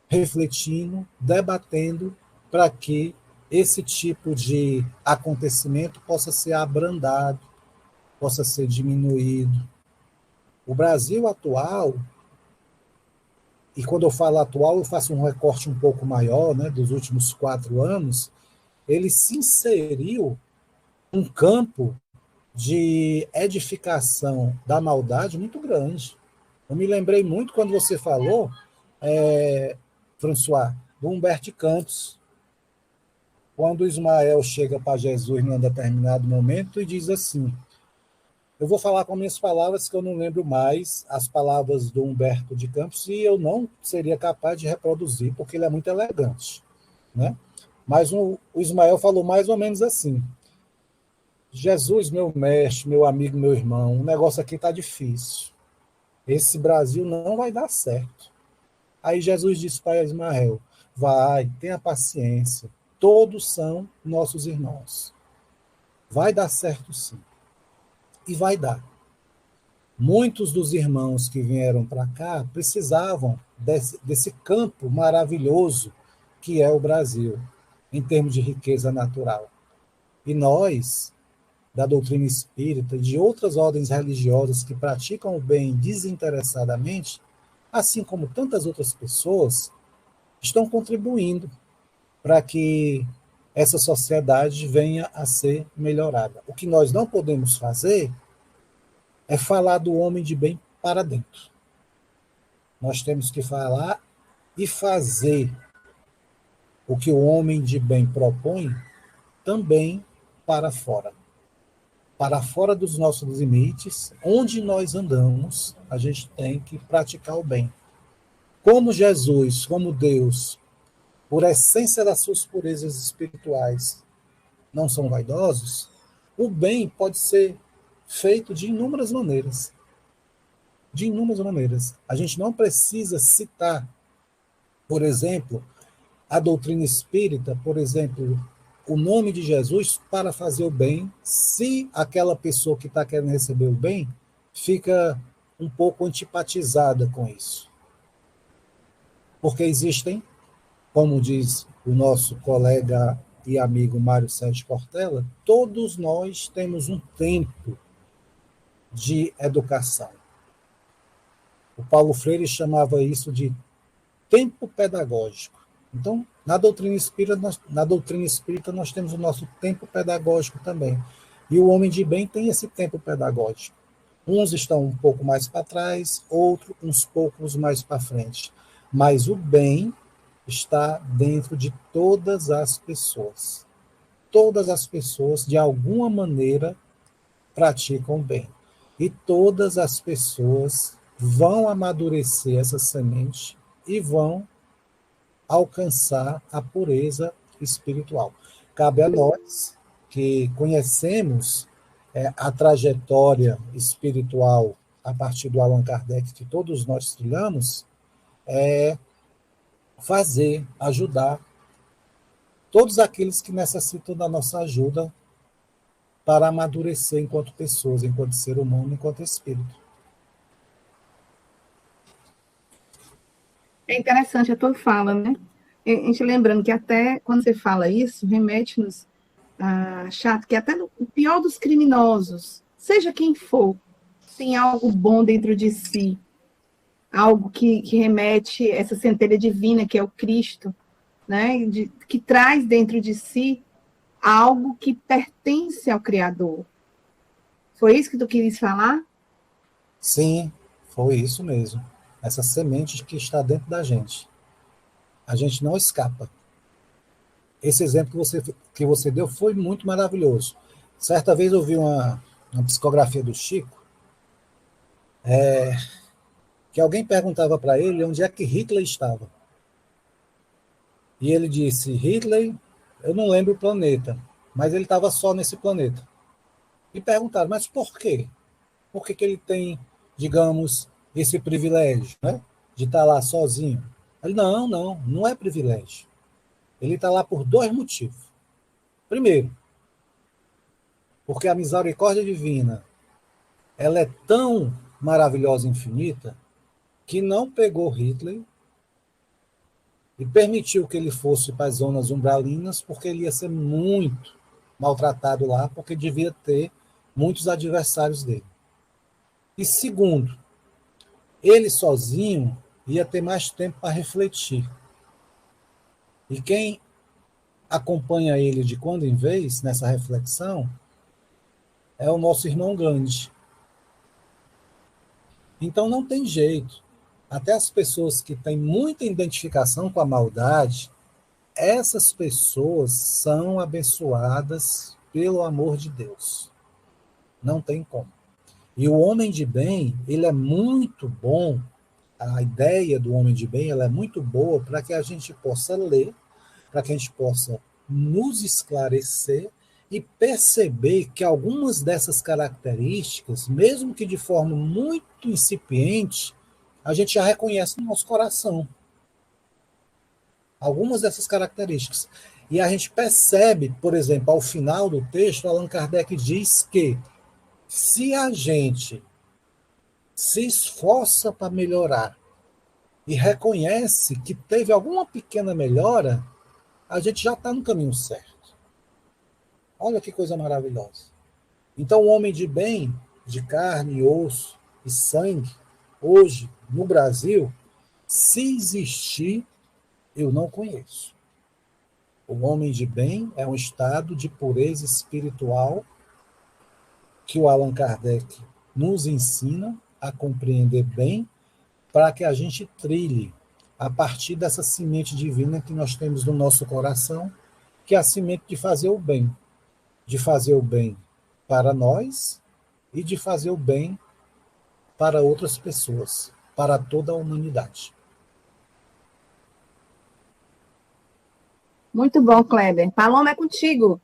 refletindo, debatendo, para que esse tipo de acontecimento possa ser abrandado, possa ser diminuído. O Brasil atual, e quando eu falo atual, eu faço um recorte um pouco maior, né, dos últimos 4 anos, ele se inseriu um campo de edificação da maldade muito grande. Eu me lembrei muito quando você falou, François, do Humberto Campos, quando o Ismael chega para Jesus num determinado momento e diz assim, eu vou falar com minhas palavras, que eu não lembro mais as palavras do Humberto de Campos, e eu não seria capaz de reproduzir, porque ele é muito elegante, né? Mas o Ismael falou mais ou menos assim, Jesus, meu mestre, meu amigo, meu irmão, o negócio aqui está difícil. Esse Brasil não vai dar certo. Aí Jesus disse para Ismael, vai, tenha paciência, todos são nossos irmãos. Vai dar certo sim. E vai dar. Muitos dos irmãos que vieram para cá precisavam desse campo maravilhoso que é o Brasil, em termos de riqueza natural. E nós, da doutrina espírita e de outras ordens religiosas que praticam o bem desinteressadamente, assim como tantas outras pessoas, estão contribuindo para que essa sociedade venha a ser melhorada. O que nós não podemos fazer é falar do homem de bem para dentro. Nós temos que falar e fazer o que o homem de bem propõe também para fora. Para fora dos nossos limites, onde nós andamos, a gente tem que praticar o bem. Como Jesus, como Deus, por essência das suas purezas espirituais, não são vaidosos, o bem pode ser feito de inúmeras maneiras. De inúmeras maneiras. A gente não precisa citar, por exemplo, a doutrina espírita, por exemplo, o nome de Jesus para fazer o bem, se aquela pessoa que está querendo receber o bem fica um pouco antipatizada com isso. Porque existem, como diz o nosso colega e amigo Mário Sérgio Cortella, todos nós temos um tempo de educação. O Paulo Freire chamava isso de tempo pedagógico. Então, na doutrina espírita nós temos o nosso tempo pedagógico também. E o homem de bem tem esse tempo pedagógico. Uns estão um pouco mais para trás, outros uns poucos mais para frente. Mas o bem está dentro de todas as pessoas. Todas as pessoas, de alguma maneira, praticam o bem. E todas as pessoas vão amadurecer essa semente e vão alcançar a pureza espiritual. Cabe a nós, que conhecemos a trajetória espiritual a partir do Allan Kardec, que todos nós trilhamos, fazer, ajudar todos aqueles que necessitam da nossa ajuda para amadurecer enquanto pessoas, enquanto ser humano, enquanto espírito. É interessante a tua fala, né? A gente lembrando que até quando você fala isso, remete-nos a achar que até no pior dos criminosos, seja quem for, tem algo bom dentro de si, algo que remete essa centelha divina, que é o Cristo, né? Que traz dentro de si algo que pertence ao Criador. Foi isso que tu queres falar? Sim, foi isso mesmo. Essa semente que está dentro da gente. A gente não escapa. Esse exemplo que você deu foi muito maravilhoso. Certa vez eu vi uma psicografia do Chico, que alguém perguntava para ele onde é que Hitler estava. E ele disse, Hitler, eu não lembro o planeta, mas ele estava só nesse planeta. E perguntaram, mas por quê? Por que ele tem, digamos, esse privilégio, né, de estar lá sozinho? Ele, não é privilégio. Ele está lá por 2 motivos. Primeiro, porque a misericórdia divina, ela é tão maravilhosa e infinita, que não pegou Hitler e permitiu que ele fosse para as zonas umbralinas, porque ele ia ser muito maltratado lá, porque devia ter muitos adversários dele. E segundo, ele sozinho ia ter mais tempo para refletir. E quem acompanha ele de quando em vez, nessa reflexão, é o nosso irmão Gandhi. Então não tem jeito. Até as pessoas que têm muita identificação com a maldade, essas pessoas são abençoadas pelo amor de Deus. Não tem como. E o homem de bem, ele é muito bom, a ideia do homem de bem, ela é muito boa para que a gente possa ler, para que a gente possa nos esclarecer e perceber que algumas dessas características, mesmo que de forma muito incipiente, a gente já reconhece no nosso coração. Algumas dessas características. E a gente percebe, por exemplo, ao final do texto, Allan Kardec diz que se a gente se esforça para melhorar e reconhece que teve alguma pequena melhora, a gente já está no caminho certo. Olha que coisa maravilhosa. Então, o homem de bem, de carne, osso e sangue, hoje, no Brasil, se existir, eu não conheço. O homem de bem é um estado de pureza espiritual que o Allan Kardec nos ensina a compreender bem para que a gente trilhe a partir dessa semente divina que nós temos no nosso coração, que é a semente de fazer o bem. De fazer o bem para nós e de fazer o bem para outras pessoas, para toda a humanidade. Muito bom, Kleber. Paloma, é contigo.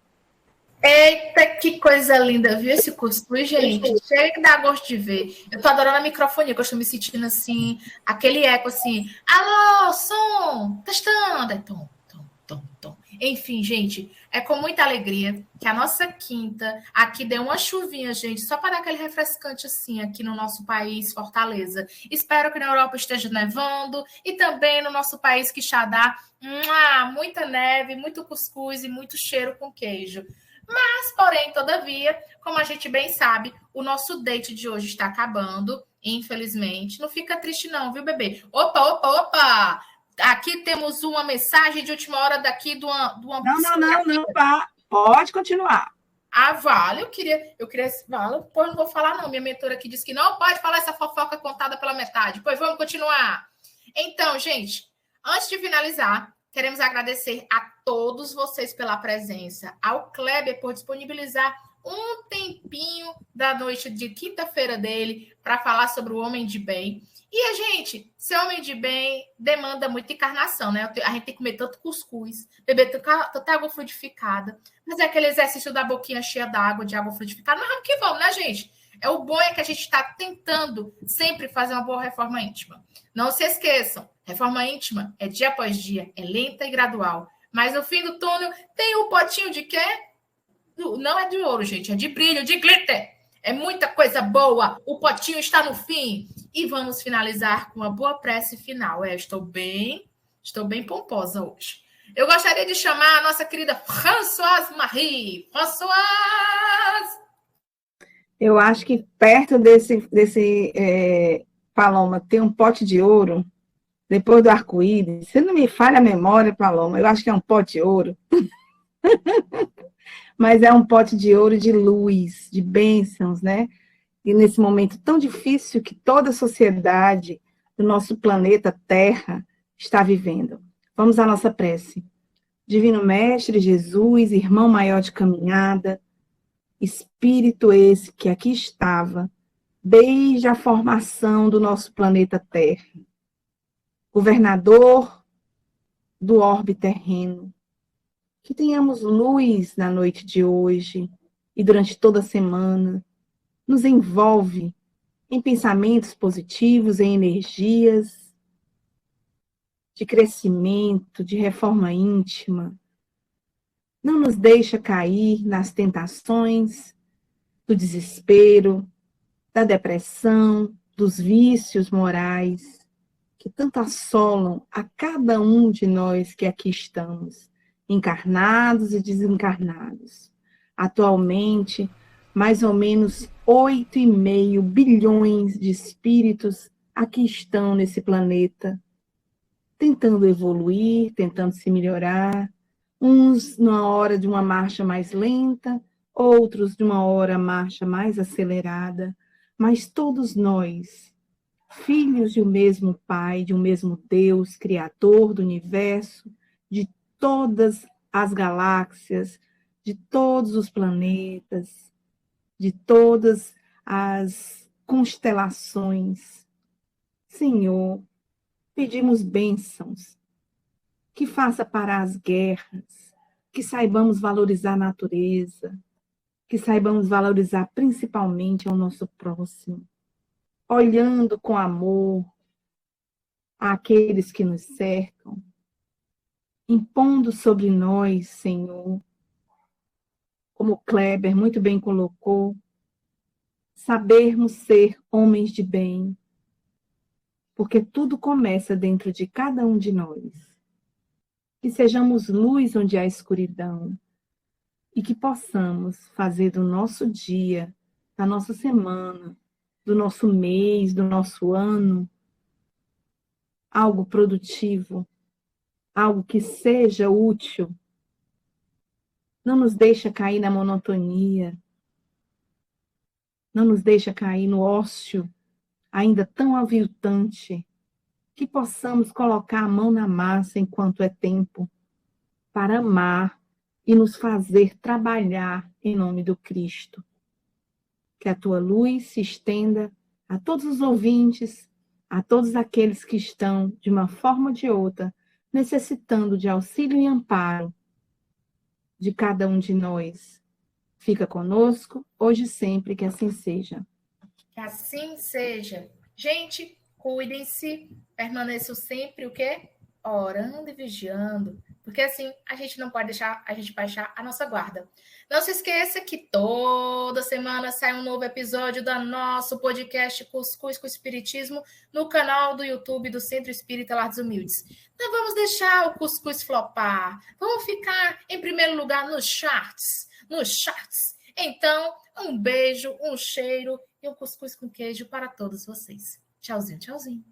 Eita, que coisa linda, viu esse cuscuz, gente? Chega que dá gosto de ver. Eu tô adorando a microfonia, que eu estou me sentindo assim, aquele eco assim, alô, som, testando. Tom, tom, tom, tom. Enfim, gente, é com muita alegria que a nossa quinta aqui deu uma chuvinha, gente, só para dar aquele refrescante assim aqui no nosso país, Fortaleza. Espero que na Europa esteja nevando e também no nosso país, Quixadá, muita neve, muito cuscuz e muito cheiro com queijo. Mas, porém, todavia, como a gente bem sabe, o nosso date de hoje está acabando, infelizmente. Não fica triste não, viu, bebê? Opa! Aqui temos uma mensagem de última hora daqui de uma... Não, pá. Pode continuar. Ah, vale, eu queria... Vale, pois não vou falar não, minha mentora aqui disse que não pode falar essa fofoca contada pela metade. Pois vamos continuar. Então, gente, antes de finalizar, queremos agradecer a todos vocês pela presença, ao Kleber por disponibilizar um tempinho da noite de quinta-feira dele para falar sobre o homem de bem. E a gente, ser homem de bem, demanda muita encarnação, né? A gente tem que comer tanto cuscuz, beber tanta água fluidificada, mas é aquele exercício da boquinha cheia d'água, de água fluidificada, mas vamos que vamos, né, gente? O bom é que a gente está tentando sempre fazer uma boa reforma íntima. Não se esqueçam, reforma íntima é dia após dia, é lenta e gradual. Mas no fim do túnel tem um potinho de quê? Não é de ouro, gente, é de brilho, de glitter. É muita coisa boa, o potinho está no fim. E vamos finalizar com uma boa prece final. Estou bem pomposa hoje. Eu gostaria de chamar a nossa querida Françoise Marie. Françoise! Eu acho que perto desse Paloma, tem um pote de ouro, depois do arco-íris. Se não me falha a memória, Paloma, eu acho que é um pote de ouro. Mas é um pote de ouro de luz, de bênçãos, né? E nesse momento tão difícil que toda a sociedade do nosso planeta Terra está vivendo. Vamos à nossa prece. Divino Mestre Jesus, irmão maior de caminhada, Espírito esse que aqui estava, desde a formação do nosso planeta Terra, governador do orbe terreno. Que tenhamos luz na noite de hoje e durante toda a semana. Nos envolve em pensamentos positivos, em energias de crescimento, de reforma íntima. Não nos deixa cair nas tentações do desespero, da depressão, dos vícios morais que tanto assolam a cada um de nós que aqui estamos, encarnados e desencarnados. Atualmente, mais ou menos 8,5 bilhões de espíritos aqui estão nesse planeta, tentando evoluir, tentando se melhorar, uns numa hora de uma marcha mais lenta, outros de uma hora marcha mais acelerada, mas todos nós, filhos de um mesmo Pai, de um mesmo Deus, Criador do universo, de todas as galáxias, de todos os planetas, de todas as constelações. Senhor, pedimos bênçãos, que faça parar as guerras, que saibamos valorizar a natureza, que saibamos valorizar principalmente ao nosso próximo, olhando com amor àqueles que nos cercam, impondo sobre nós, Senhor, como Kleber muito bem colocou, sabermos ser homens de bem, porque tudo começa dentro de cada um de nós. Que sejamos luz onde há escuridão e que possamos fazer do nosso dia, da nossa semana, do nosso mês, do nosso ano, algo produtivo, algo que seja útil. Não nos deixa cair na monotonia, não nos deixa cair no ócio, ainda tão aviltante, que possamos colocar a mão na massa enquanto é tempo, para amar e nos fazer trabalhar em nome do Cristo. Que a tua luz se estenda a todos os ouvintes, a todos aqueles que estão, de uma forma ou de outra, necessitando de auxílio e amparo de cada um de nós. Fica conosco, hoje e sempre, que assim seja. Que assim seja. Gente, cuidem-se, permaneçam sempre o quê? Orando e vigiando. Porque assim, a gente não pode deixar a gente baixar a nossa guarda. Não se esqueça que toda semana sai um novo episódio do nosso podcast Cuscuz com Espiritismo no canal do YouTube do Centro Espírita Lar dos Humildes. Não vamos deixar o cuscuz flopar. Vamos ficar em primeiro lugar nos charts. Então, um beijo, um cheiro e um cuscuz com queijo para todos vocês. Tchauzinho, tchauzinho.